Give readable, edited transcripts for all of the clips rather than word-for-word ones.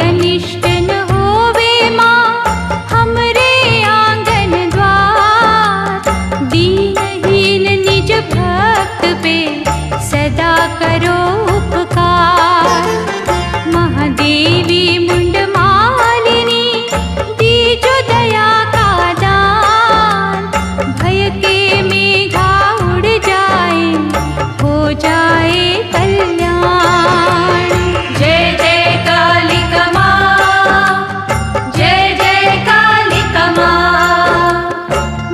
अनिष्ट न होवे माँ हमरे आंगन द्वार। दीनहीन निज भक्त पे सदा करो उपकार। महादेवी मुंडमालिनी दीजो दया का दान। भय के मेघा उड़ जाए हो जाए कल्याण। जय जय कालिका माँ, जय जय कालिका माँ।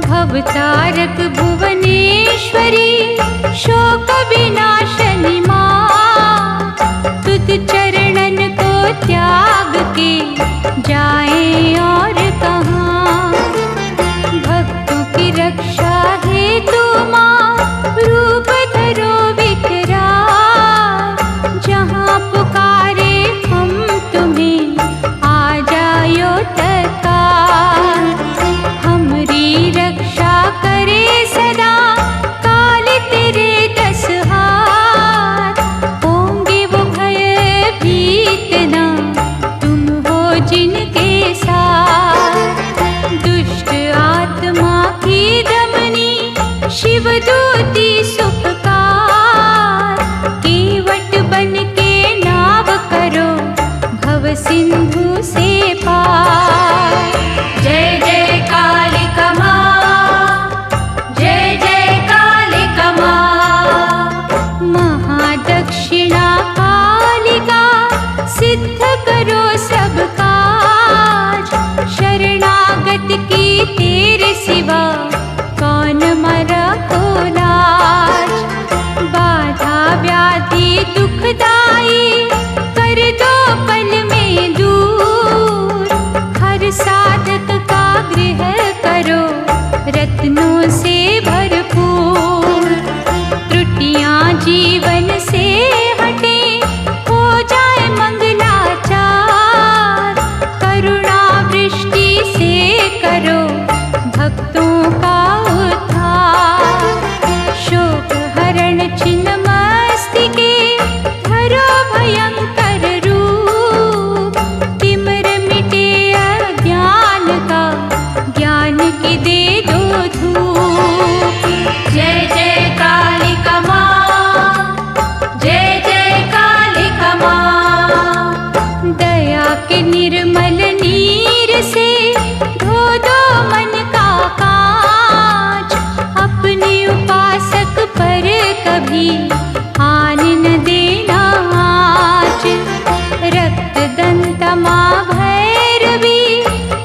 भवतारक भुवनेश्वरी शोक विनाशनी माँ। तुझ चरणन को त्याग के जाए और कहाँ। भक्तों की रक्षा हेतु माँ रूप धरो विकराल। जहाँ पुकारे हम तुम्हें आ जायो तत्काल। हमरी रक्षा करे सदा काली तेरे 10 हाथ। होंगे वो भयभीत ना तुम हो जिनके साथ। दुष्ट आत्मा की दमनी शिवदूती सुखकार। केवट बन के नाव करो भव सिंधु से पार। जय जय कालिका माँ, जय जय कालिका माँ। महादक्षिणा कालिका सिद्ध करो सब काज। शरणागत की तेरे सिवा कौन मरा को लाज। बाधा व्याधि दुखदाई कर दो पल में दूर। हर साधक का गृह करो रत्नों से भरपूर। त्रुटियां जीवन से हटे हो जाए मंगलाचार। करुणा वृष्टि से करो भक्तों का उद्धार। शोक हरण छिन्न मस्तिके धरो भयंकर रूप। तिमिर मिटे अज्ञान का ज्ञान की दे दो धूप। जय जय कालिका माँ, जय जय कालिका माँ। दया के निर्मल नीर से धो दो मन का कांच। अपने उपासक पर कभी आने न देना आँच। रक्त दंत माँ भैरवी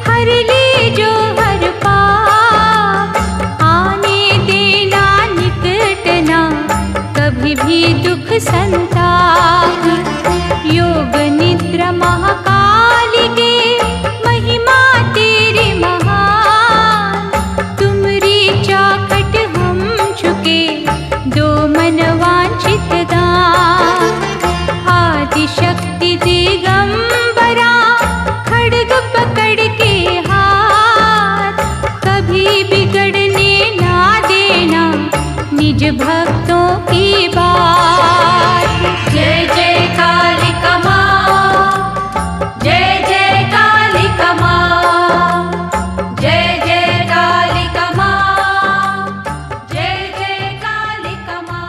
हर ली जो हर पाप। आने देना निकट ना कभी भी दुख संताप। योग निद्रा महाकालिके महिमा तेरी महान। तुमरी चौखट हम झुके दो मन वांछित दान। आदिशक्ति दिगंबरा खड्ग पकड़ के हाथ। कभी बिगड़ने ना देना निज भक्तों की बात। जय जय कालिका माँ, जय जय कालिका माँ। जय जय कालिका माँ, जय जय कालिका माँ।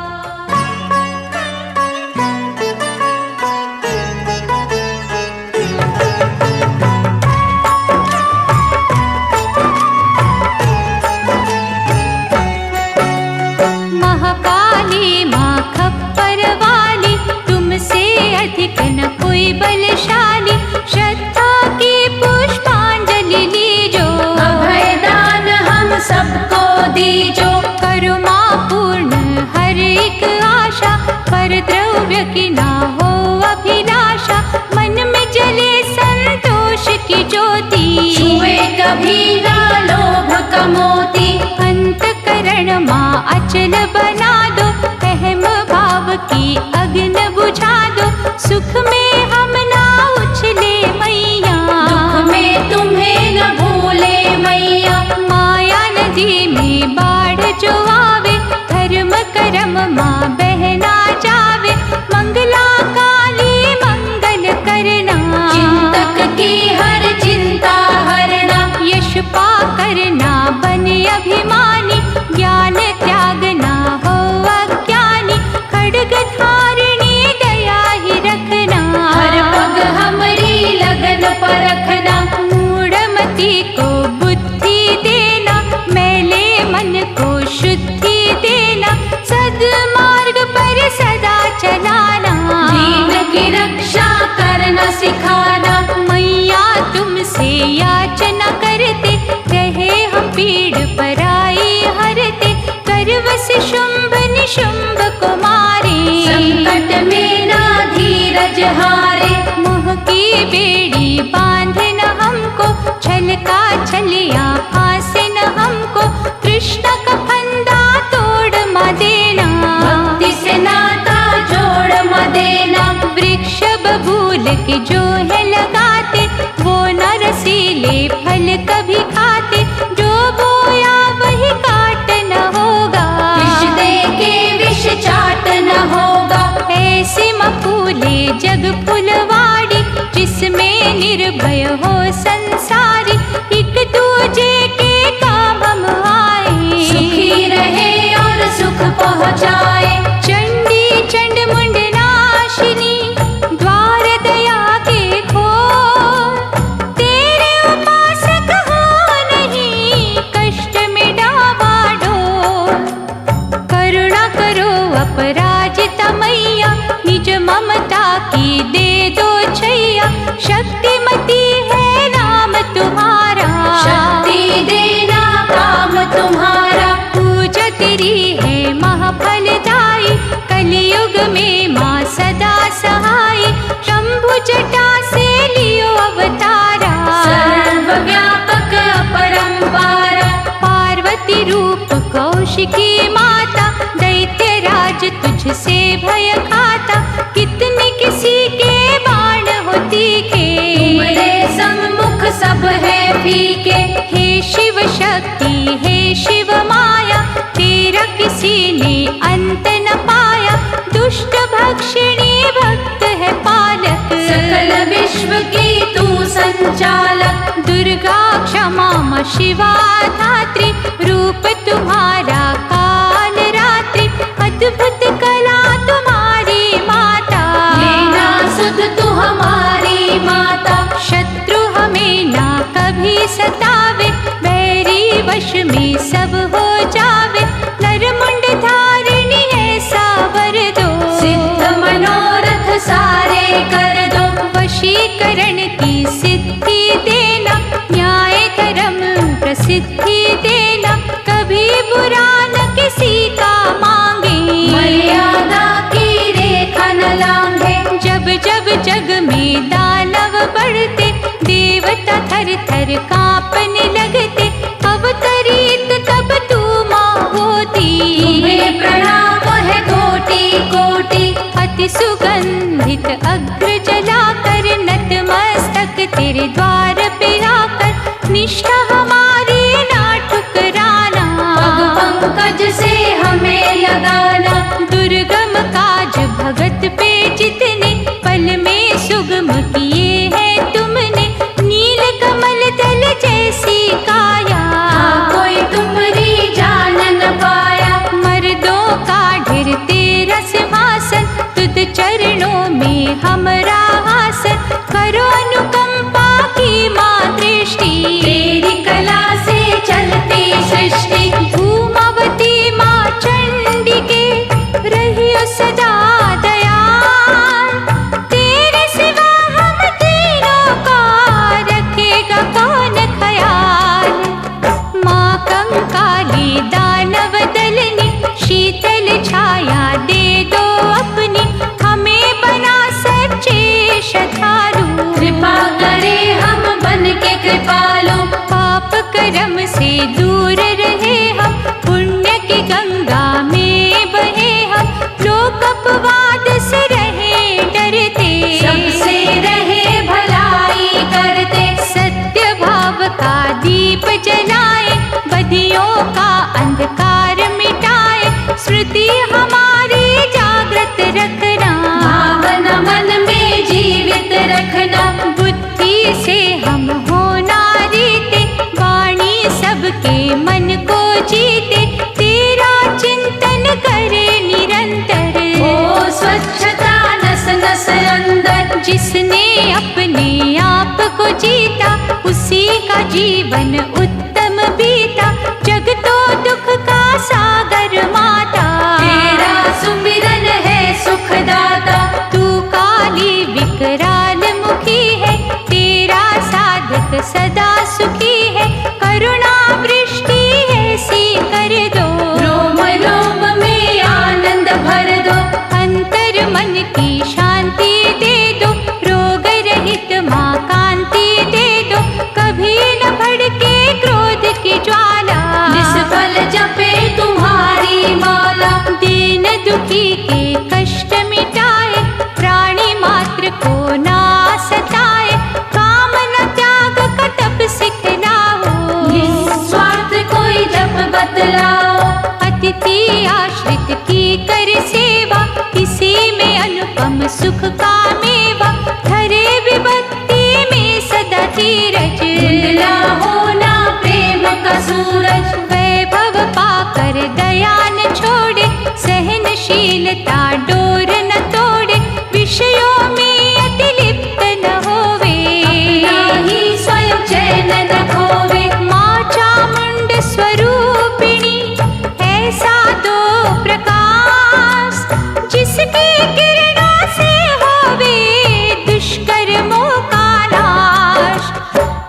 महाकाली माँ खप्पर वाली तुमसे अधिक न कोई बलशाली। श्रद्धा की पुष्पांजलि लीजो अभयदान हम सबको दीजो। करो माँ पूर्ण हर एक आशा पर द्रव्य की ना हो अभिलाषा। मन में जले संतोष की ज्योति छुए कभी ना लोभ का मोती। अंतकरण माँ अचल बना दो अहम भाव की अग्न बुझा दो। सुख में हम ना उछले मैया दुख में तुम्हें न भूले मैया। माया नदी में बाढ़ जो आवे धर्म करम माँ बहना जावे। मंगला काली मंगल करना चिंतक बलहारे। मोह की बेड़ी बांध न हमको, छल का छलिया फांसे न हमको, कृष्ण का फंदा तोड़ म देना, भक्ति से नाता जोड़ म देना। वृक्ष बबूल के जो है लगाते, वो न रसीले फल कभी खाते, जो बोया वही काट न होगा, विष दे के विष चाट न होगा। ऐसी मफूले जग फुलवाड़ी, जिसमें निर्भय हो संसारी, एक दूजे के काम हम आए, सुखी रहे और सुख पहुँचाए। चंडी चंड मुंड नाशिनी, द्वार दया के खोल, तेरे उपासक हो नहीं, कष्ट में डावाडोल। करुणा करो अपराजिता मैया, निज ममता की दे दो छैया, शक्तिमती है नाम तुम्हारा, शक्ति देना काम तुम्हारा। पूजा तेरी है महाफलदायी, कलयुग में माँ सदा सहाय, शंभु जटा से लियो अवतारा, सर्वव्यापक अपरंपारा। पार्वती रूप कौशिकी माता, दैत्यराज तुझसे भय खाता, कितने किसी के बाण होती के, तुम्हारे सम्मुख सब है फीके। हे शिव शक्ति हे शिव माया, तेरा किसी ने अंत न पाया, दुष्ट भक्षिणी भक्त है पालक, सकल विश्व की तू संचालक। दुर्गा क्षमा मां शिवा धात्री, रूप तुम्हारा काल रात्रि, अद्भुत कला तुम्हारी माता, लेना सुध तू हमारी माता। शत्रु हमें ना कभी सतावे, बैरी वश में सब हो जावे, नरमुंड धारिणी ऐसा वर दो, सिद्ध मनोरथ सारे कर दो। वशीकरण की सिद्धि देना, न्याय धर्म प्रसिद्धि देना, कभी बुरा न किसी का मांगे, मर्यादा की रेखा न लांघे। जब जब जग में दानव बढ़ते, देवता थर थर कांपने लगते, अवतरित तब तू माँ होती, तुम्हें प्रणाम है कोटि कोटि। अति सुगंधित अग्र जलाकर, नतमस्तक तेरे द्वार पे आकर, निष्ठा हमारी ना ठुकराना, पग पंकज से हमें लगाना। दुर्गम काज भगत पे जितने, पल में सुगम किए हैं तुमने, नील कमल दल जैसी काया, कोई तुम्हारी जान न पाया। मर्दों का ढेर तेरा सिंहासन, तुद चरणों में हमरा आसन, करो अनुकंपा की माँ दृष्टि, तेरी कला से चलती सृष्टि। भूमावती माँ चंडिके, रहियो सदा दयाल, तेरे सिवा हम तीनों का रखेगा कौन ख्याल। माँ कंकाली दानव दलनी, शीतल छाया दे दो अपनी, हमें बना सच्चे श्रद्धालु, कृपा करे हम बन के कृपालु। पाप कर्म से दूर रहे हम, पुण्य की गंगा में बहे हम, लोक अपवाद से रहे डरते, सबसे रहे भलाई करते। सत्य भाव का दीप जलाए, बदियों का अंधकार मिटाए, स्मृति हमारी जागृत रखना, भावना मन में जीवित रखना। बुद्धि से हम होना रीते, वाणी सबके मन को जीते, तेरा चिंतन करे निरंतर, ओ स्वच्छता नस नस अंदर। जिसने अपने आप को जीता, उसी का जीवन उत्तम बीता, जग तो दुख का सागर माता, तेरा सुमिरन है सुखदाता। तू काली विकराल मुखी है, तेरा साधक सदा सुखी है, करुणा वृष्टि ऐसी कर दो, रोम रोम में आनंद भर दो। अंतर मन की शांति दे दो, सुख का मेवा, धरे विभक्ति में सदा धीरज। धुंधला होना प्रेम का सूरज, वैभव पाकर दया न छोड़े, सहनशीलता डोर न तोड़े, विषयों में अति लिप्त न होवे, अपना ही स्वयं चैन न खोवे। माँ चामुंड स्वरूपिणी ऐसा दो प्रकाश, जिसकी किरणों से होवे दुष्कर्मों का नाश।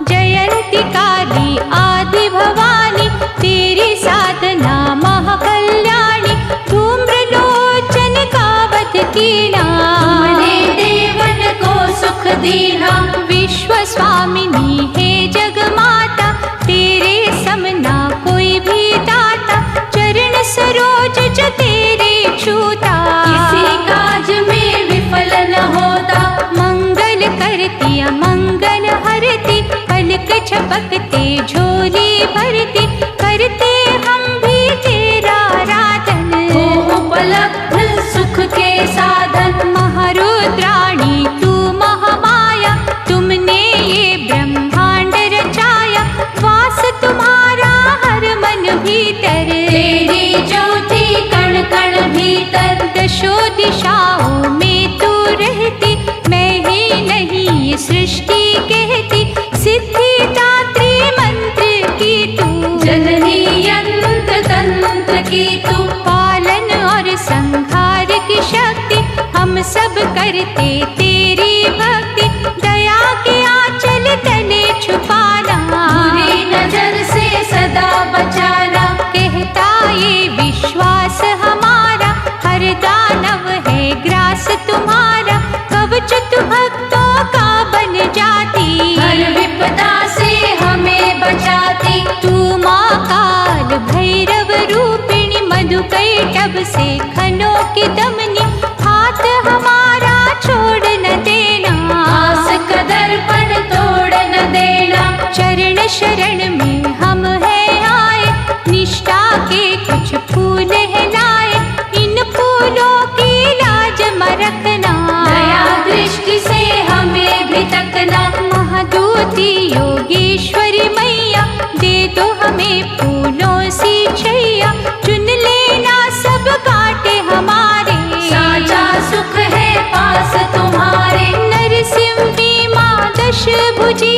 जयंती काली आदि भवानी, तेरी साधना महाकल्याणी, धूम्रलोचन का वध कीना, तुमने देवन को सुख दीना। विश्व स्वामिनी है जग माता, तेरे समना कोई भी दाता, चरण सरोज जो तेरे छूता, किसी काज में विफल न होता। मंगल करती अमंगल हरती, पलक झपकते झोली भरती, करते हम भी तेरा आराधन। हो उपलब्ध सुख के साधन, महारुद्राणी तू महामाया, तुमने ये ब्रह्मांड रचाया, वास तुम्हारा हर मन भीतर, तेरी ज्योति कण कण भीतर। दशो दिशाओं में तू रहती, मैं ही नहीं ये सृष्टि कहती, सिद्धिदात्री मंत्र की तू, जननी यंत्र तंत्र की तू। पालन और संहार की शक्ति, हम सब करते तेरी भक्ति, दया के आंचल तले छुपाना, बुरी नजर से सदा बचाना। कहता ये विश्वास हमारा, हर दानव है ग्रास तुम्हारा, कवच तू भक्तों का बन जाती, हर विपदा से हमें बचाती। तू माँ काल भैरव रूपिणी, मधुकैटभ से खनों की दमनी, हाथ हमारा छोड़ न देना, आस कदर्पण तोड़ न देना। चरण शरण में हम हैं आए, निष्ठा के कुछ फूल है लाए, इन फूलों की लाज म रखना, दया दृष्टि से हमें भी तकना। महादूती योगेश्वरी मैया, दे दो हमें फूलों सी छैया, चुन लेना सब कांटे हमारे, साचा सुख है पास तुम्हारे। नरसिंही माँ दशभुजी,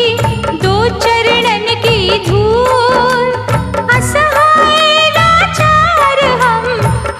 दो चरणन की धूल, असहाय लाचार हम,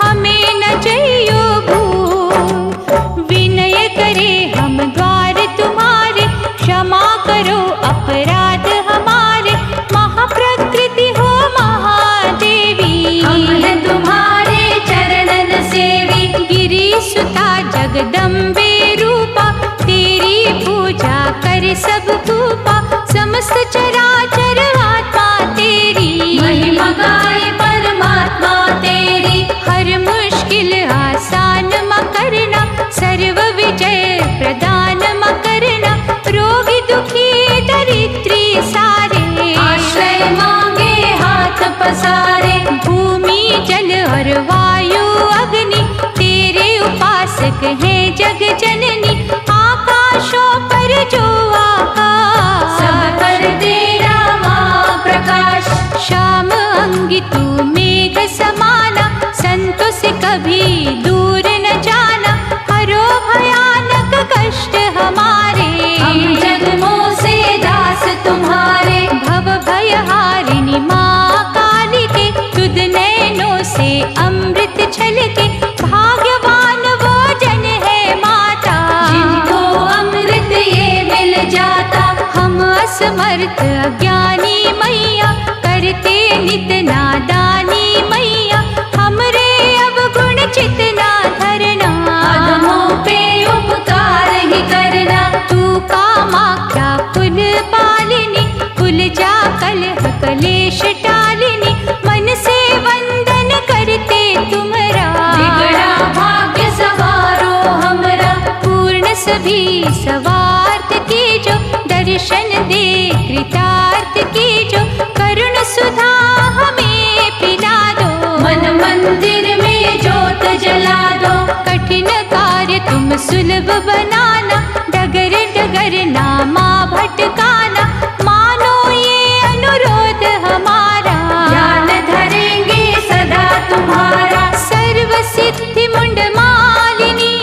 हमें न जइयो भूल, विनय करे हम द्वार तुम्हारे, क्षमा करो अपराध हमारे, महाप्रकृति हो महादेवी, हम हैं तुम्हारे चरणन सेवी। गिरी सुता जगदम्बे रूपा, तेरी पूजा कर सब भूपा, समस्त चराचर आत्मा तेरी, महिमा गाए परमात्मा तेरी। हर मुश्किल आसान म करना, सर्व विजय प्रदान म करना, रोगी दुखी दरिद्री सारे, आश्रय मांगे हाथ पसारे। भूमि जल और वायु अग्नि, तेरे उपासक हैं जग जननी, आकाशों पर जो आकाश, सब पर तेरा माँ प्रकाश। श्याम अंगी तू मेघ समाना, संतों से कभी दूर न जाना, हरो भयानक कष्ट हमारे, हम जन्मों से दास तुम्हारे। भव भयहारिणी माँ कालिके, तुद नैनों से अमृत छलके, भाग्यवान वो जन है माता, जिनको अमृत ये मिल जाता। हम असमर्थ अज्ञानी मैया, करते नित नादानी मैया, हमरे अवगुण चितना धरना, अधमों पे उपकार ही करना। तू कामाख्या कुल पालिनी, कुल जा कलह कलेश टालिनी, मन से वंदन करते तुमरा, बिगड़ा भाग्य सवारो हमरा। पूर्ण सभी सवार्थ की जो, दर्शन दे कृतार्थ की जो, करुण सुधा हमें पिला दो, मन मंदिर में ज्योत जला दो। कठिन कार्य तुम धर्म सुलभ बनाना, डगर डगर नामा भटकाना, मानो ये अनुरोध हमारा। ध्यान धरेंगे सदा तुम्हारा। सर्व सिद्धि मुंड मालिनी,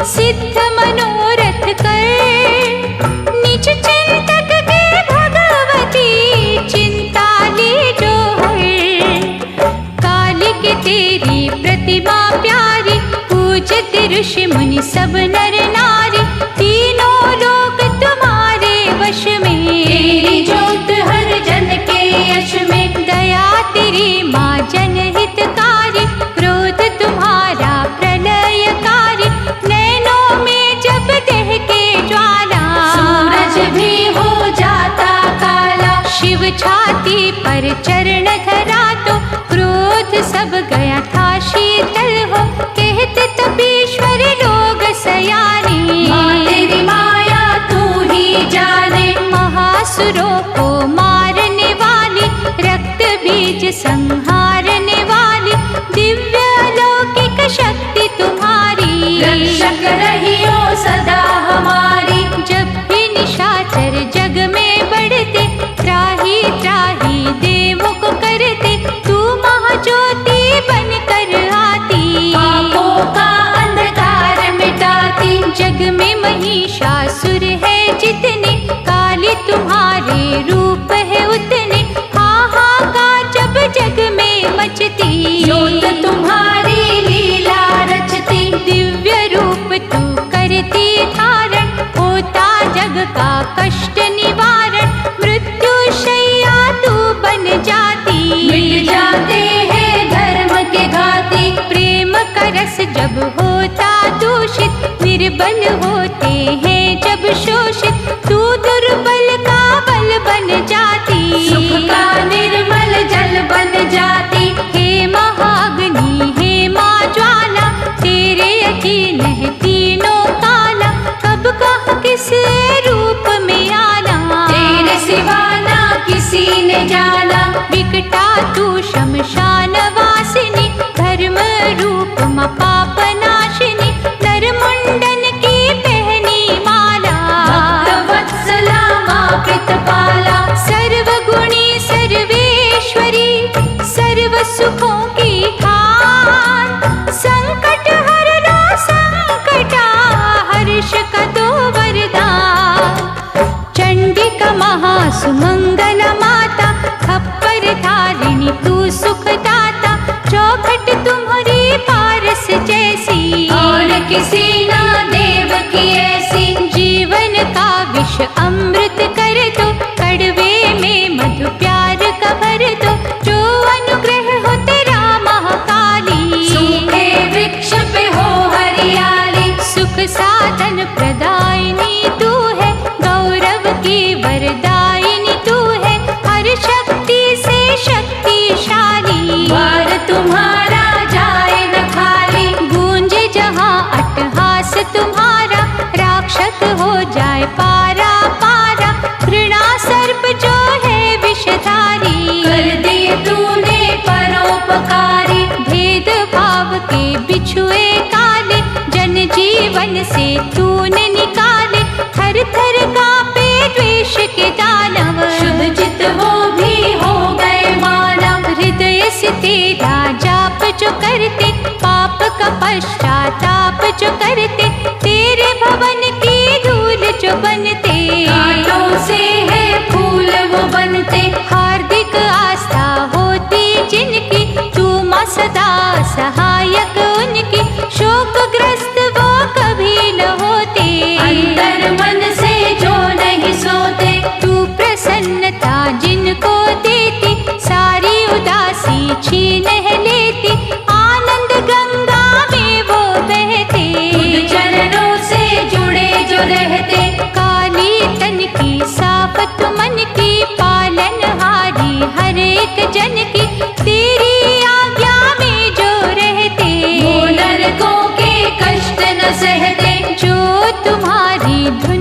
सिद्ध मनोरथ कर, निज चिंतक के भगवती, चिंता ली जो हर। काली के तेरी प्रतिमा प्यारी, पूजते ऋषि मुनि सब नर नारी, तीनों लोक तुम्हारे वश में। तेरी ज्योत हर जन के यश में। दया तेरी माँ जनहितकारी, क्रोध तुम्हारा प्रलयकारी, नैनों में जब दहके ज्वाला, सूरज भी हो जाता काला। शिव छाती पर चरण धरा तो, क्रोध सब गया था शीतल हो, कहते तपीश्वर लोग सयाने। माँ तेरी माया तू ही जाने। महासुरों को मारने वाली, रक्त बीज संहारने वाली, दिव्य अलौकिक शक्ति तुम्हारी। रक्षक रहियो सदा हमारी। जब भी निशाचर जग में बढ़ते, त्राही त्राही देवों को करते, तू महाज्योति बनकर आती, पापों का अंधकार मिटाती। जग में महिषासुर है जितने, काली तुम्हारे रूप है उतने, हाहाकार जब जग में मचती, ज्योत तुम्हारी लीला रचती। दिव्य रूप तू करती धारण, होता जग का कष्ट निवारण, मृत्यु शैया तू बन जाती, मिट जाते हैं धर्म के घाती। प्रेम का रस जब होता दूषित, निर्बल होते हैं जब शोषित, तू दुर्बल का बल बन जाती, सुख का निर्मल जल बन जाती। हे महाग्नि हे माँ ज्वाला, तेरे अधीन है तीनों काला, कब कहाँ किस रूप में आना, तेरे सिवा ना किसी ने जाना। विकटा तू शमशान वासिनी, धर्म रूप माँ पाप नाशिनी, नर मुंडन की पहनी माला, भक्त वत्सला माँ कृतपाला। सर्वगुणी सर्वेश्वरी, सर्व सुखों की खान, संकट हरना संकटा, हर्ष का दो वरदान। चंडिका महासुमंगल माता, खप्पर धारिणी तू सुखदाता, चौखट तुम्हारी पारस जैसी, और किसी ना देव की ऐसी। जीवन का विष अमृत कर दो, कड़वे में मधु प्यार का भर दो, जो अनुग्रह हो तेरा महाकाली, सूखे वृक्ष पे हो हरियाली। सुख साधन प्रदायिनी तू है, गौरव की वरदायिनी तू है, हर शक्ति से शक्तिशाली, द्वार तुम्हारा जाए न खाली। गूंजे जहाँ अट्टहास तुम्हारा, राक्षस हो जाए पारा पारा, घृणा सर्प जो है विषधारी, कर दिए तूने परोपकारी। भेद भाव के बिछुए काले, जन जीवन से तूने निकाले, थर थर कांपे द्वेष के दानव, शुद्ध चित वो भी हो गए मानव। हृदय से तेरा जाप जो करते, पाप का पश्चाताप जो करते, तेरे भवन की धूल जो बनते, कांटों से है फूल वो बनते। हार्दिक आस्था होती जिनकी, तू माँ सदा सहायक उनकी, शोकग्रस्त वो कभी न होते, अंतर मन से जो नहीं सोते। तू प्रसन्नता जिनको देती, सारी उदासी छीन है लेती, आनंद गंगा में वो बहते, खुद चरणों से जुड़े जो रहते। काली तन की साफत मन की, पालनहारी हर एक जन की, तेरी आज्ञा में जो रहते, वो नरकों के कष्ट न सहते। जो तुम्हारी धुन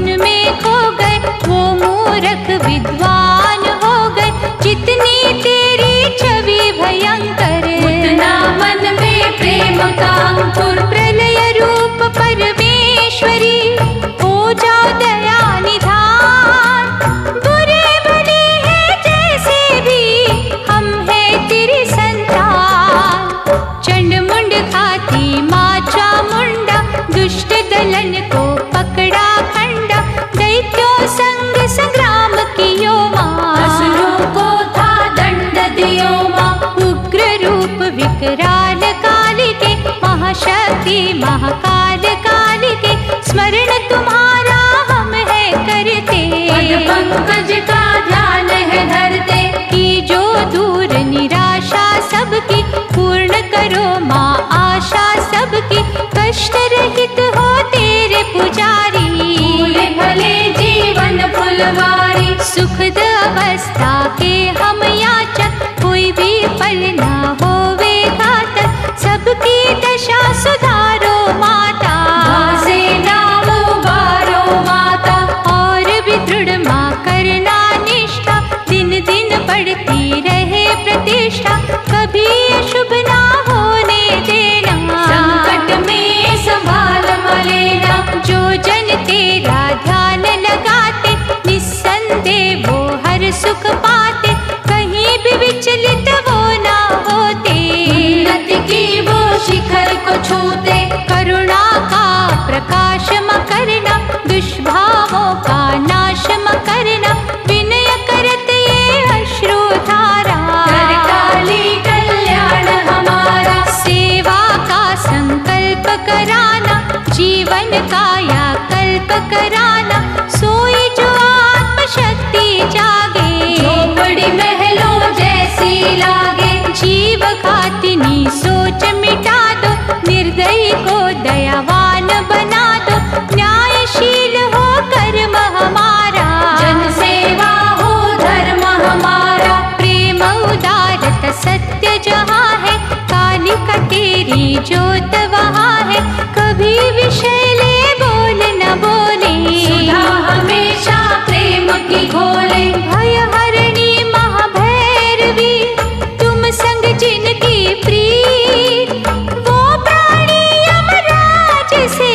शक्ति महाकाल काल के, स्मरण तुम्हारा हम है करते। पद पंकज का ध्यान है धरते, कि जो दूर निराशा सबकी, पूर्ण करो माँ आशा सबकी। कष्ट रहित हो तेरे पुजारी, फूले फले जीवन फुलवारी। सुखद अवस्था के हम याचक, कोई भी पल ना होवे घातक। सबकी दशा सुधारो माता, से नाम उबारो माता। और भी दृढ़ माँ करना निष्ठा, दिन दिन बढ़ती रहे प्रतिष्ठा। कभी अशुभ ना होने देना, संकट में संभाल लेना। जो जन तेरा ध्यान लगाते, निस्संदेह वो हर सुख पाते। कहीं भी विचलित वो ना होते, उन्नति की वो शिखर को छूते। करुणा का प्रकाश म करना, दुष्भावों का नाश म करना। विनय करत ये अश्रुधारा, कर काली कल्याण हमारा। सेवा का संकल्प कराना, जीवन का या कल्प कराना। सोई जो आत्मशक्ति जागे, झोपड़ी महलों जैसी लागे। जीव घातिनी सोच मिटा दो, निर्दयी को दयावान बना दो। न्यायशील हो कर्म हमारा, जन सेवा हो धर्म हमारा। प्रेम उदारत सत्य जहाँ है, कालिका तेरी ज्योत वहाँ है। कभी विषय ले बोल न बोले, सुधा हमेशा प्रेम की घोले। भय हरणी महाभैरवी, तुम संग जिनकी प्रीत। वो प्राणी यमराज से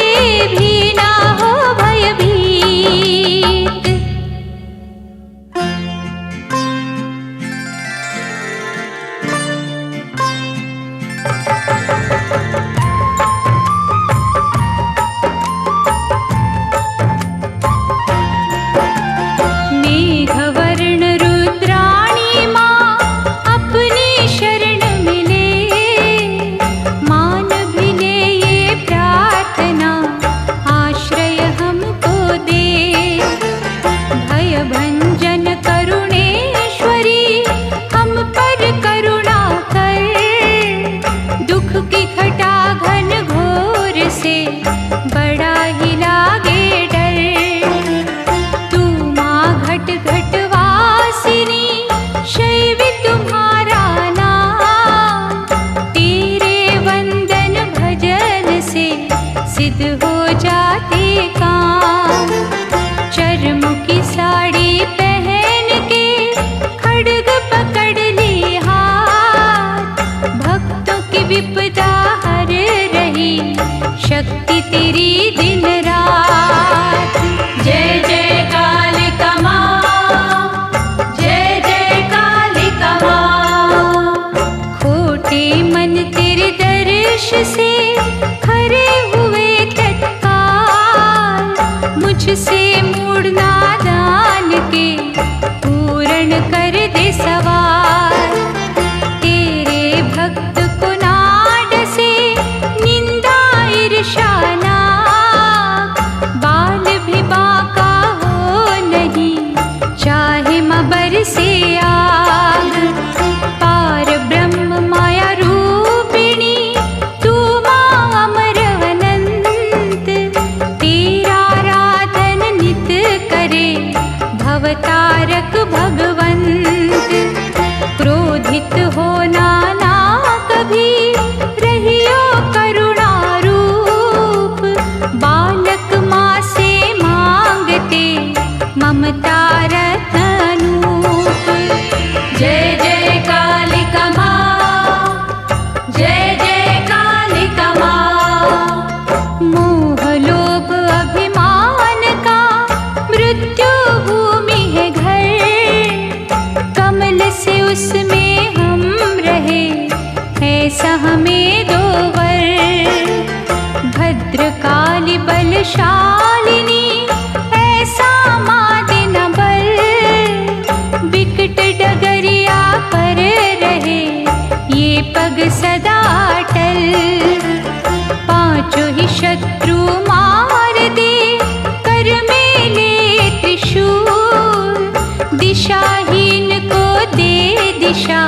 भी ना हो भयभीत। मेघवर्ण रुद्राणी माँ अपनी शरण मिले, मान भी ले ये प्रार्थना, आश्रय हमको दे। भय भंजन करुणेश्वरी, हम पर करुणा कर। दुख की घटा घन घोर से, बड़ा ही लागे डर। तू माँ घट घट वासिनी, शैवी तुम्हारा नाम। तेरे वंदन भजन से, सिद्ध हो जाते काम। चर्म की साड़ी पहन के, खड्ग पकड़ ली हाथ। भक्तों की विपदा हर रही, शक्ति तेरी दिन रात। जय जय कालिका माँ, जय जय कालिका माँ। खोटे मन तेरे दर्श से, खरे हुए तत्काल। मुझसे मूढ़ना दान के, पूर्ण कर दे सवाल। तेरे भक्त को नाड से, निंदा ईर्षा नाक। बाल भी बाका हो नहीं, चाहे मबर से आग। पार ब्रह्म माया रूपिणी, तू माँ अमर अनंत। तेरा आराधन नित करे, भवतारक भगवंत। क्रोधित होना ना कभी, रहियो करुणा रूप। बालक माँ से मांगते, ममता रतनूप। जय जय कालिका माँ, जय जय कालिका माँ। मोह लोभ अभिमान का, मृत्यु भूमि है घर। कमल से उसमें हम रहे, ऐसा हमें दो वर। भद्रकाली बलशालिनी, ऐसा माँ देना बल। विकट डगरिया पर रहे, ये पग सदा अटल। दिशाहीन को दे दिशा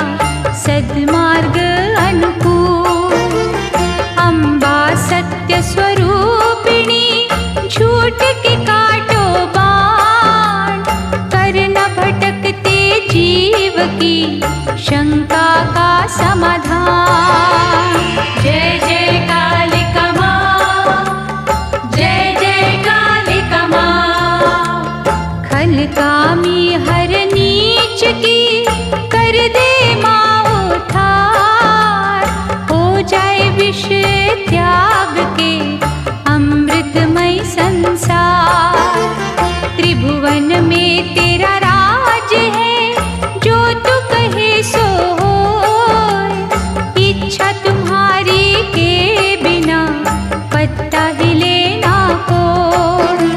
सद्मार्ग अनुकूल। अम्बा सत्य स्वरूपिणी झूठ के काटो बाण, कर न भटकते जीव की शंका का समाधान। जय जय कालिका माँ, जय जय कालिका माँ। खलकामी हर नीच की कर दे माँ उद्धार, हो जाए विष त्याग के अमृतमय संसार। त्रिभुवन में तेरा राज है, जो तू कहे सो होए। इच्छा तुम्हारी के बिना पत्ता हिले ना कोई।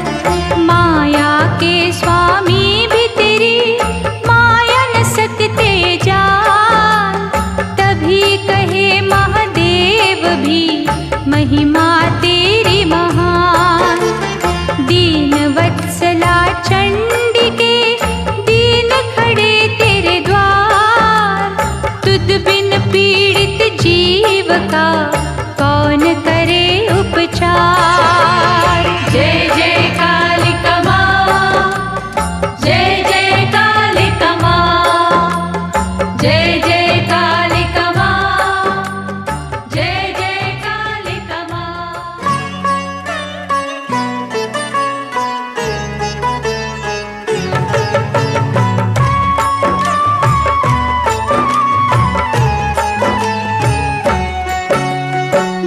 माया के स्वामी भी तेरी माया न सकते जान, तभी कहे महादेव भी महिमा तेरी महान। दीन वत्सला चंडिके दीन खड़े तेरे द्वार, तुद बिन पीड़ित जीव का कौन करे उपचार। जय जय कालिका माँ, जय जय कालिका माँ, जय जय कालिका माँ, जय जय कालिका माँ।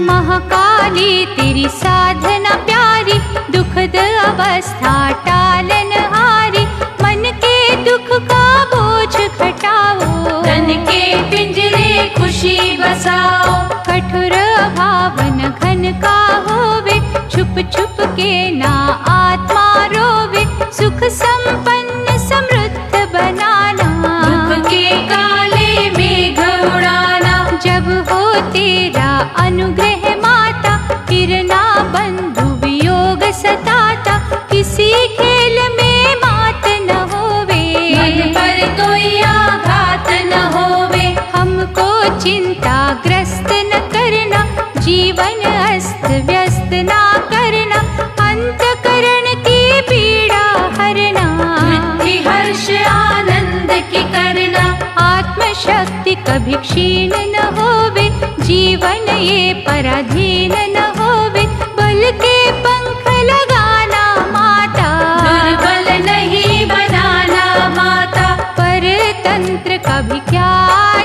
महाकाली तेरी साधना प्यारी, दुखद अवस्था टालन हारी। मन के दुख का बोझ घटाओ, तन के पिंजरे खुशी बसाओ। कठोर भावन घन का होवे, छुप छुप के ना आत्मा रोवे। सुख संपन्न समृद्ध बनाना, दुख के काले मेघ उड़ाना। जब हो तेरा अनुग्रह माता, फिरना बंधु वियोग सताता। किसी खेल में मात न होवे, मन पर कोई आघात न होवे। हमको चिंता ग्रस्त न करना, जीवन अस्त व्यस्त ना करना। अंतकरण की पीड़ा हरना, वृद्धि हर्ष आनंद की करना। आत्मशक्ति कभी क्षीण न होवे, जीवन ये पराधीन न होवे। बल के पंख लगाना माता, दुर्बल नहीं बनाना माता। परतंत्र का भी क्या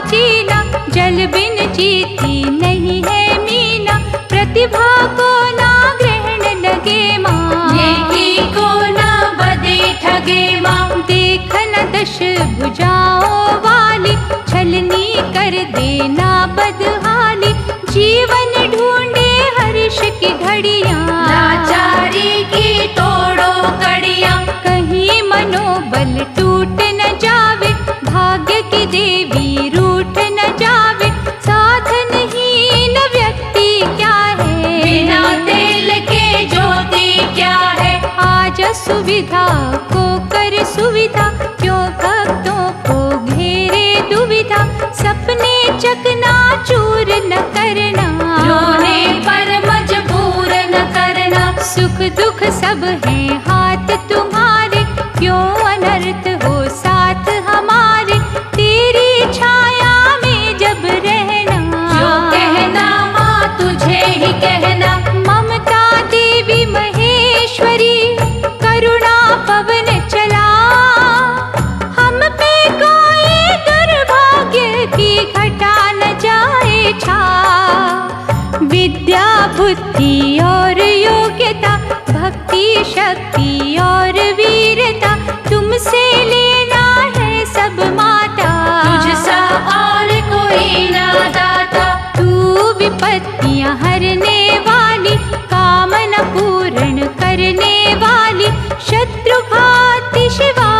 जीना, जल बिन जीती नहीं है मीना। प्रतिभा को ना ग्रहण लगे माँ, नेकी को न बदे ठगे माँ। देख न दश भुजाओं वाली, छलनी कर देना बदहाली। जीवन ढूंढे हर्ष की घड़ियाँ, लाचारी की तोड़ो कड़ियाँ। कहीं मनोबल टूट न जावे, भाग्य की देवी रूठ न जावे। साधनहीन व्यक्ति क्या है, बिना तेल के ज्योति क्या है। आज सुविधा को कर सुविधा, क्यों भक्तों को घेरे दुविधा। सपने चकना चूर न करना, रोने पर मजबूर न करना। सुख दुख सब है हाथ तुम्हारे, क्यों अनर्थ हो साथ हमारे। तेरी छाया में जब रहना, जो कहना माँ तुझे ही कहना। ममता देवी महेश्वरी, करुणा पवन चला। हम पे कोई दुर्भाग्य की घटा न जाए छा। विद्या बुद्धि और योग्यता, भक्ति शक्ति और वीरता, तुमसे लेना है सब माता। तुझसा और कोई ना दाता। तू विपत्तियां हरने वाली, कामना पूर्ण करने वाली। शत्रुघाती शिवा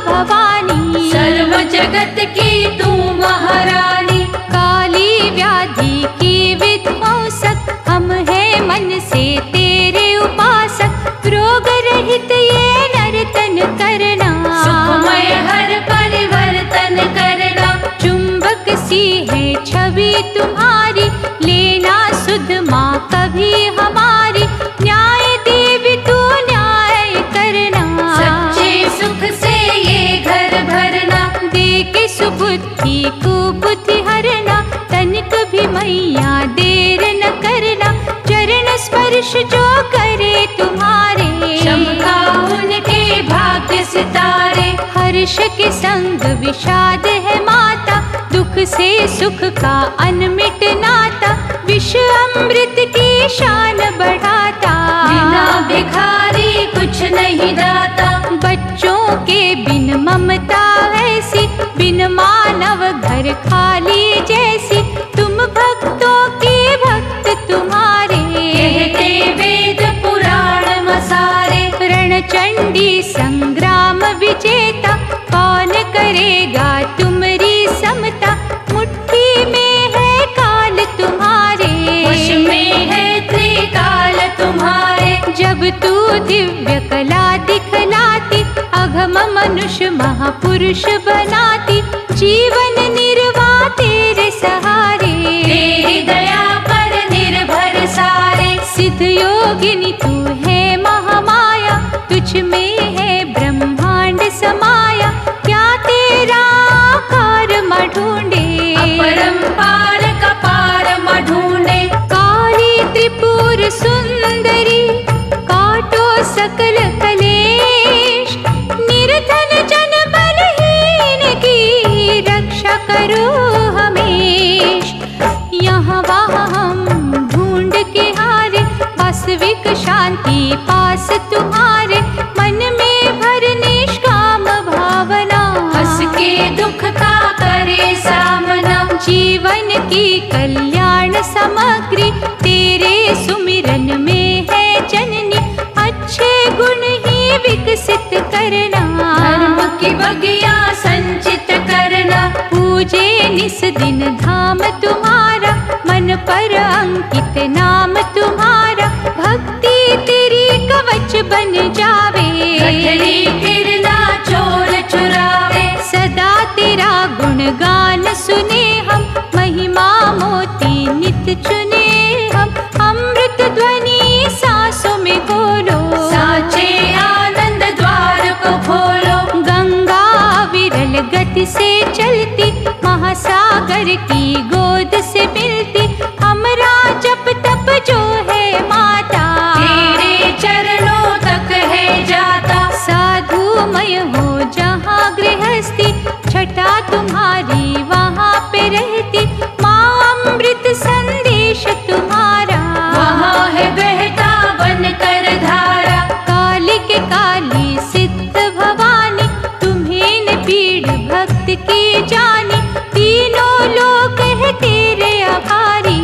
भवानी, सर्व जगत की तू महारानी। काली व्याधि की विध्वंसक, हम हैं मन से तेरे उपासक। रोग रहित ये नर्तन करना, सुखमय हर बुद्धि कुबुद्धि हरना, तनिक भी मैया देर न करना। चरण स्पर्श जो करे तुम्हारे, चमका उनके भाग्य सितारे। हर्ष के संग विषाद है माता, दुख से सुख का अनमिट नाता। विष अमृत की शान बढ़ाता, बिना भिखारी कुछ नहीं दाता। बच्चों के बिन ममता ऐसी, बिन मानव घर खाली जैसी। तुम भक्तों के भक्त तुम्हारे, कहते वेद पुराण मसारे। रणचंडी संग्राम विजेता, कौन करेगा तुमरी समता। मुट्ठी में है काल तुम्हारे, वश में है त्रिकाल तुम्हारे। जब तू दिव्य कला दिखलाती, अघम मनुष्य महापुरुष बनाती। जीवन निर्वाह तेरे सहारे, तेरी दया पर निर्भर सारे। सिद्ध योगिनी तू है महामाया, तुझ में है ब्रह्मांड समाया। क्या तेरा कर्म ढूंढे, अपरंपार का पार म ढूंढे। काली त्रिपुर सुंदरी, काटो सकल कलेश। निर्धन जन बलहीन की, रक्षा करो हमेश। यहाँ वहाँ हम ढूंढ के हारे, वास्तविक शांति पास तुम्हारे। मन में भर निष्काम भावना, हंस के दुख का करे सामना। जीवन की कल्याण सामग्री, तेरे सुमिरन में है जननी। अच्छे गुण ही विकसित करना, धर्म की बगिया संचित करना। पूजे निस दिन धाम तुम्हारा, मन पर अंकित नाम तुम्हारा। भक्ति तेरी कवच बन जावे, गठरी फिरना चोर चुरावे। सदा तेरा गुणगान सुने हम, महिमा मोती नित चुने हम। अमृत ध्वनि सांसों में घोलो, साचे आनंद द्वार को खोलो। गंगा विरल गति से चलती, महासागर की गोद से मिलती। हमरा जप तप जो है माता, तेरे चरणों तक है जाता। साधुमय हो जहाँ गृहस्थी, छटा तुम्हारी वहाँ पे रहती। माँ अमृत संदेश तुम्हारा, वहाँ है बहता बनकर धारा। काली के काली सिद्ध भवानी, तुम्हें न पीड़ भक्त की जानी। तीनों लोग है तेरे आभारी,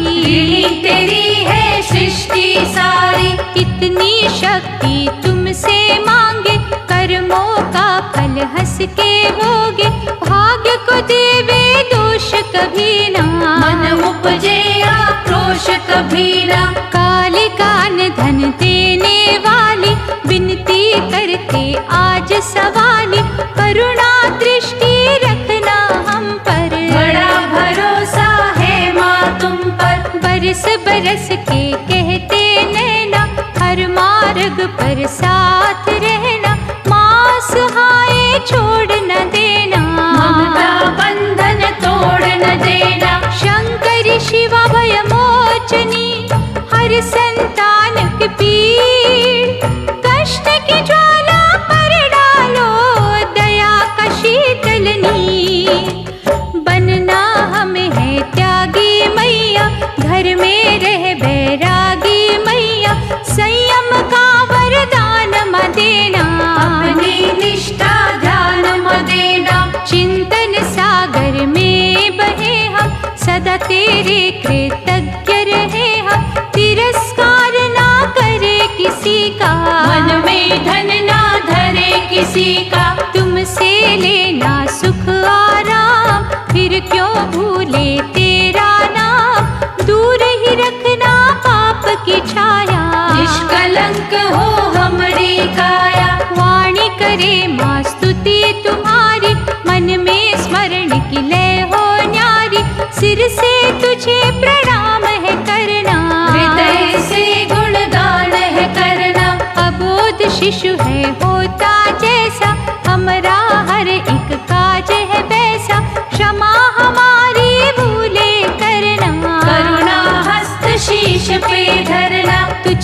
तेरी है सृष्टि सारी। इतनी शक्ति तुमसे मांगे, कर्मों का फल हंस के भोगे। भाग्य को देवे दोष कभी ना, मन उपजे आक्रोश कभी ना। काली कान धन देने वाली, विनती करते आज सवाली। करुणा दृष्टि रखना हम पर, बड़ा भरोसा है माँ तुम पर। बरस बरस के कहते नैना, हर मार्ग पर साथ रहना। माँ सहाय छोड़ न देना, ममता बंधन तोड़ न देना। शंकर शिवा भय मोचनी, हर संतान की पीड़। कष्ट की ज्वाला पर डालो, दया का शीतल नीर। बनना हमें है त्यागी मैया, घर में रह बैरागी मैया। संयम का वरदान म देना, अपनी निष्ठा ध्यान म देना। चिंतन सागर में बहे हम, सदा तेरे कृतज्ञ रहे हम। तिरस्कार ना करे किसी का, मन में धन ना धरे किसी का। तुमसे लेना सुख आराम, फिर क्यों भूले तेरा नाम। दूर ही रखना पाप की छाया, निष्कलंक हो हमरी काया। वाणी करे माँ स्तुति तुम्हारी, मन में स्मरण की लय हो न्यारी। सिर से तुझे प्रणाम है करना, हृदय से गुणगान है करना। अबोध शिशु है होता जैसा, हमरा हर एक काज है वैसा। क्षमा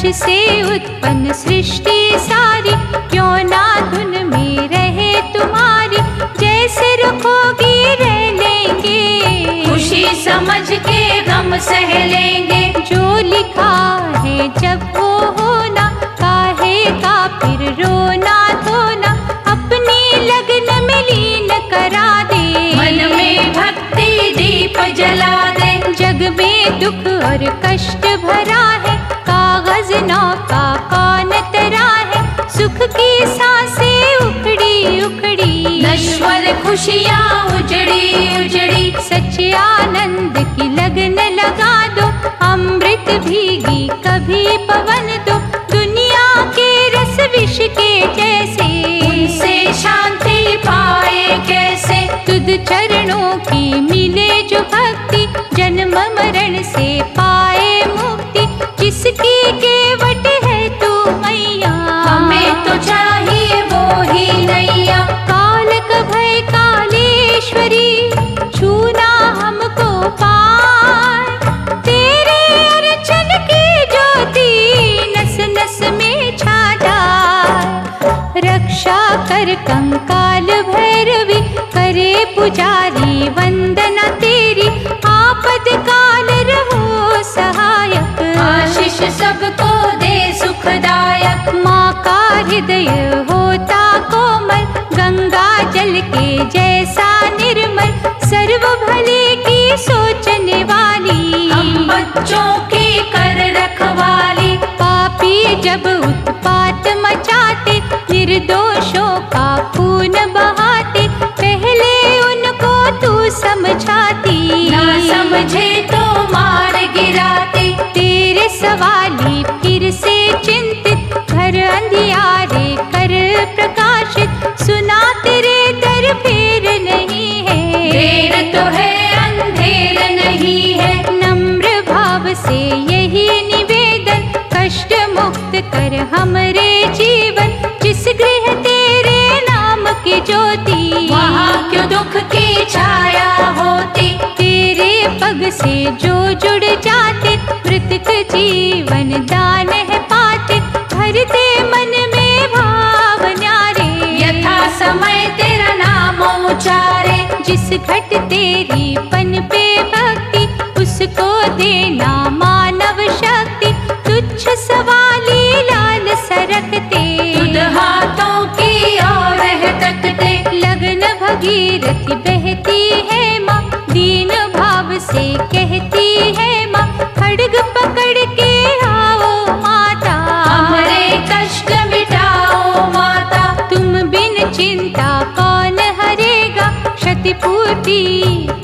तुझसे उत्पन्न सृष्टि सारी, क्यों ना धुन में रहे तुम्हारी। जैसे रुकोगी रह लेंगे, खुशी समझ के गम सह लेंगे। जो लिखा है जब वो होना, काहे का फिर रोना धोना। अपनी लगन में लीन करा दे, मन में भक्ति दीप जला दे। जग में दुख और कष्ट भरा है, कागज नौका कौन तरा है। सुख की सांसें उखड़ी उखड़ी, नश्वर खुशियाँ उजड़ी उजड़ी। सच्चे आनंद की लगन लगा दो, अमृत भीगी कभी पवन दो। दुनिया के रस विष के जैसे, उनसे शांति पाए कैसे। तुझ चरणों की मिले जो भक्ति, जन्म मरण से पाए मुक्ति। जिसकी केवट है तू मैया, हमें तो चाहिए वो ही नैया। काल का भय कालेश्वरी, छूना हमको पाए। तेरे अर्चन की ज्योति नस नस में छा जाए। रक्षा कर कंकाल भैरवी, करे पुजारी वंदना तेरी। आपद काल रहो सहायक, आशीष सबको दे सुखदायक। माँ का हृदय होता कोमल, गंगा जल के जैसा निर्मल। सर्व भले की सोचने वाली, हम बच्चों की कर रखवाली। पापी जब उत्पात मचाते, निर्दोषों का खून बहाते। पहले उनको तू समझाती, ना समझे तो मार गिराती। तेरे सवाली फिर से चिंतित, घर अंधियारे कर प्रकाशित। सुना तेरे दर फेर नहीं है, देर तो है अंधेर नहीं है। नम्र भाव से यही निवेदन, कष्ट मुक्त कर हमरे जीवन। जिस गृह तेरे नाम की ज्योति, वहाँ क्यों दुख की छाया होती। तेरे पग से जो जुड़ जाते, मृतक जीवन दान है पाते। भरते मन में भाव न्यारे, यथा समय तेरा नाम उचारे। जिस घट तेरी पन पे भक्ति, उसको देना मानव शक्ति। तुच्छ सवाली लाल सरकते, खुद हाथों की ओर है तकते। लगन भगीरथी बहती है माँ, दीन भाव से कहती है माँ। खड्ग पकड़ के आओ माता, हमारे कष्ट मिटाओ माता। तुम बिन चिंता कौन हरेगा, क्षतिपूर्ति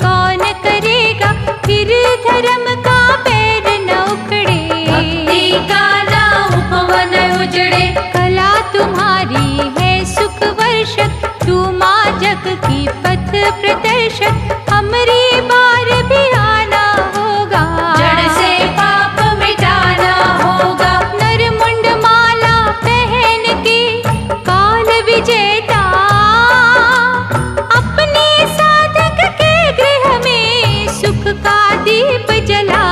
कौन करेगा। फिर धर्म का पैर न उखड़े, भक्ति का ना उपवन उजड़े। कला तुम्हारी है सुख वर्षक, तू माँ जग की पथ प्रदर्शक। हमरी बार भी आना होगा, जड़ से पाप मिटाना होगा। नर मुंड माला पहन के काल विजेता, अपने साधक के गृह में सुख का दीप जला।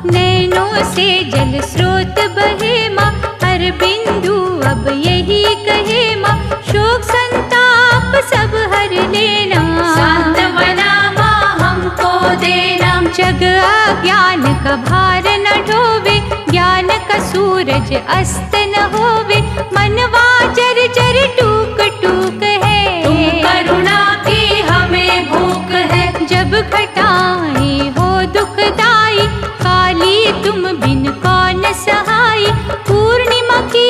नैनों से जल स्रोत बहे माँ, हर बिंदु अब यही कहे माँ। शोक संताप सब हर लेना, सांत्वना माँ हमको देना। जग अज्ञान का भार न ढोवे, ज्ञान का सूरज अस्त न होवे। मनवा जर जर टूक टूक है, तुम करुणा की हमें भूख है। जब घटाएं हो दुखदाई, काली तुम बिन कौन सहाय। पूर्णिमा की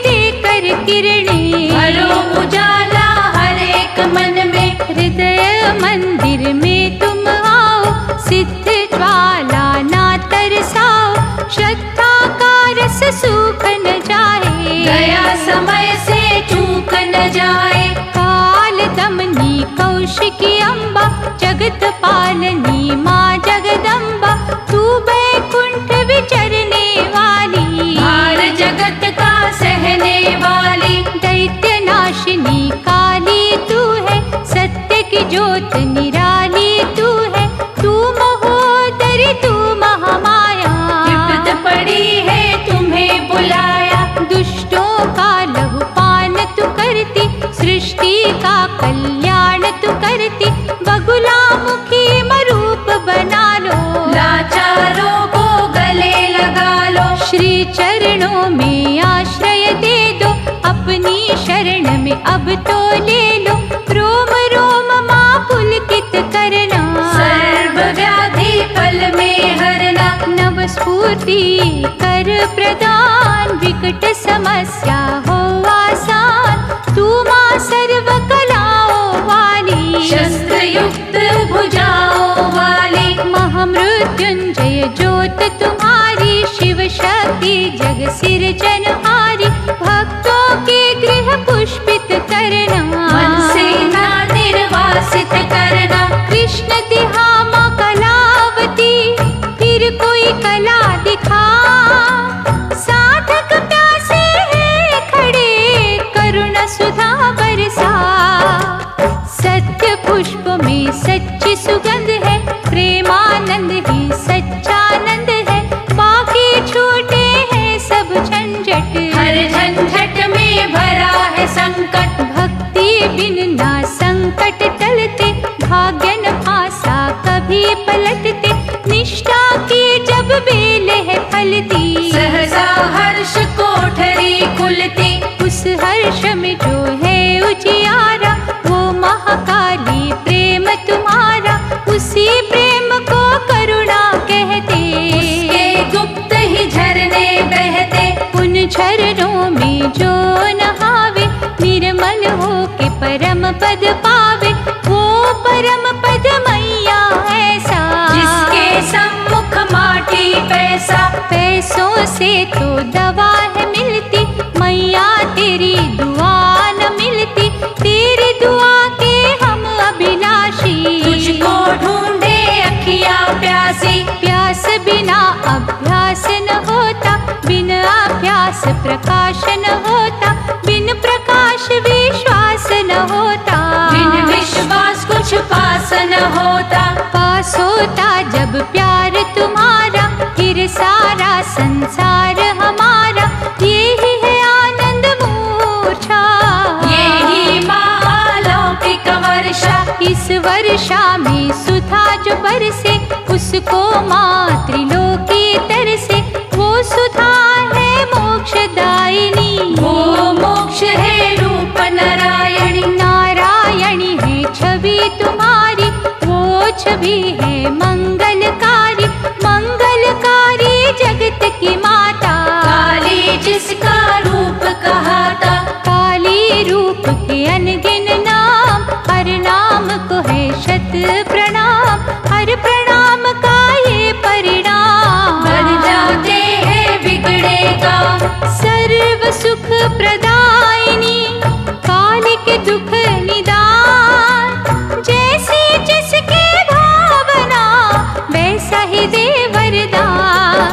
देकर किरणें, भरो उजाला हर एक मन में। हृदय मंदिर में तुम आओ, सिद्ध ज्वाला ना तरसाओ। श्रद्धा का रस सूख न जाए, गया समय से चूक न जाए। काल दमनी कौशिकी अम्बा, जगत पालनी माँ जगदम्बा। तू बैकुंठ विचरने वाली, भार जगत का सहने वाली। दैत्य नाशिनी काली तू है, सत्य की ज्योत निराली तू है। तू महोदरी तू महामाया, विपद पड़ी है तू चरणों में आश्रय दे दो, अपनी शरण में अब तो ले लो। रोम रोम माँ पुलकित करना, सर्व व्याधि पल में हरना। नव स्फूर्ति कर प्रदान, विकट समस्या हो आसान। तू माँ सर्व कलाओं वाली, शस्त्र युक्त भुजाओं वाली। महामृत्युंजय ज्योत तुम्हारी, शिव शक्ति जग सिरजनहारी। भक्तों के गृह पुष्पित करना, मन से ना निर्वासित करना। कृष्ण तिहा माँ कलावती, फिर कोई कला दिखा। साधक प्यासे हैं खड़े, करुण सुधा बरसा। सत्य पुष्प में सच्ची सुगंध है, प्रेमानंद ही सच्चानंद है। बाकी छूटे हैं सब झंझट, हर झंझट में भरा है संकट। भक्ति बिन ना संकट टलते, भाग्य न भासा कभी पलटते। निष्ठा की जब बेल है फलती, सहसा हर्ष कोठरी खुलती। उस हर्ष में जो है उजियारा, वो महाकाली प्रेम तुम्हारा। उसी प्रेम को करुणा कहते, उसके गुप्त ही झरने बहते। उन झरनों में जो नहावे, निर्मल हो के परम पद पावे। वो परम पद मैया ऐसा, जिसके सम्मुख माटी पैसा। पैसों से तो दवा है मिलती, मैया तेरी दुआ न मिलती। तेरी दुआ के हम अभिलाषी, तुझको ढूंढे अखियाँ प्यासी। प्यास बिना अभ्यास न होता, बिन अभ्यास प्रकाश न होता। बिन प्रकाश विश्वास न होता, बिन विश्वास कुछ पास न होता। पास होता जब प्यार तुम्हारा, फिर सारा संसार हमारा। यही है आनंद मूर्छा, यही महालौकिक वर्षा। इस वर्षा में सुधा जो बरसे, उसको मातृलोकी तरसे। वो सुधा है मोक्षदायिनी, वो मोक्ष है रूप नारायणी। नारायणी है छवि तुम्हारी, वो छवि है मंगलकारी। मंगलकारी जगत की माता, काली जिसका रूप कहाता। काली रूप के अनगिन नाम, हर नाम को है शत प्रणाम। हर प्रणाम का ये परिणाम, बन जाते हैं बिगड़े काम। सर्व सुख प्रदायिनी, काली के दुख निदान। जैसी जिसकी भावना, वैसा ही दे वरदान।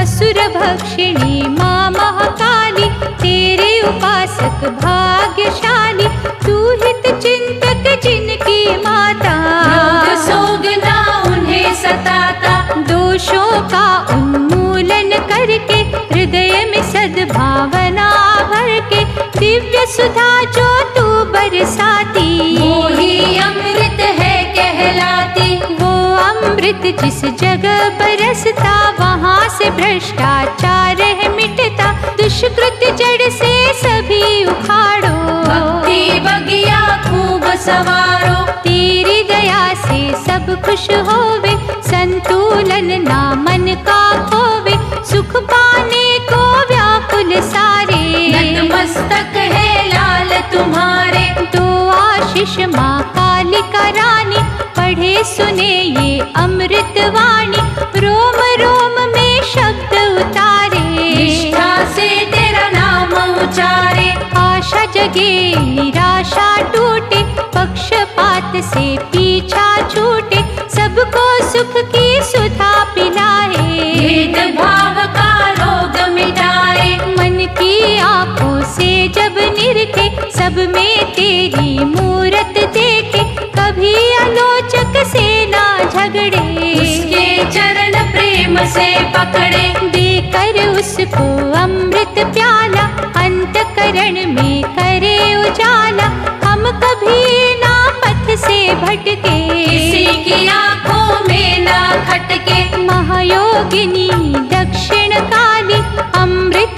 असुर भक्षिणी माँ महाकाली, तेरे उपासक भाग्यशाली। तू हित चिंतक जिनकी माता, रोग सोग ना उन्हें सताता। दोषों का उन्मूलन करके, हृदय में सद्भावना भर के। दिव्य सुधा जो तू बरसाती, वो ही अमृत है कहलाती। वो अमृत जिस जगह बरसता, वहाँ से भ्रष्टाचार है मिटता। दुष्कृत जड़ से सभी उखाड़ो, भक्ति बगिया खूब सवारो। तेरी दया से सब खुश होवे, संतुलन ना मन का खोवे। सुख पाने को व्याकुल सारे, नतमस्तक है लाल तुम्हारे। तो आशीष माँ कालिका रानी, पढ़े सुने ये अमृत वाणी। रोम रोम में शब्द उतारे, निष्ठा से तेरा नाम उचारे। आशा जगे निराशा टूटे, पक्षपात से पीछा छूटे। सबको सुख की सुधा पिलाए, भेदभाव का रोग मिटाए। मन की आंखों से जब निरखे, सब में तेरी मूरत देखे। कभी आलोचक से ना झगड़े, उसके चरण प्रेम से पकड़े। देकर उसको अमृत प्याला, अंतकरण में करे उजाला। हम कभी ना पथ से भटके, किसी की आंखों में ना खटके। महायोगिनी दक्षिण काली, अमृत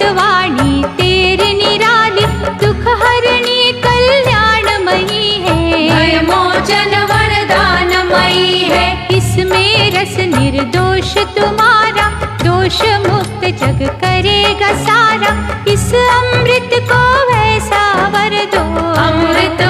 जग करेगा सारा, इस अमृत को वैसा वर दो। अमृत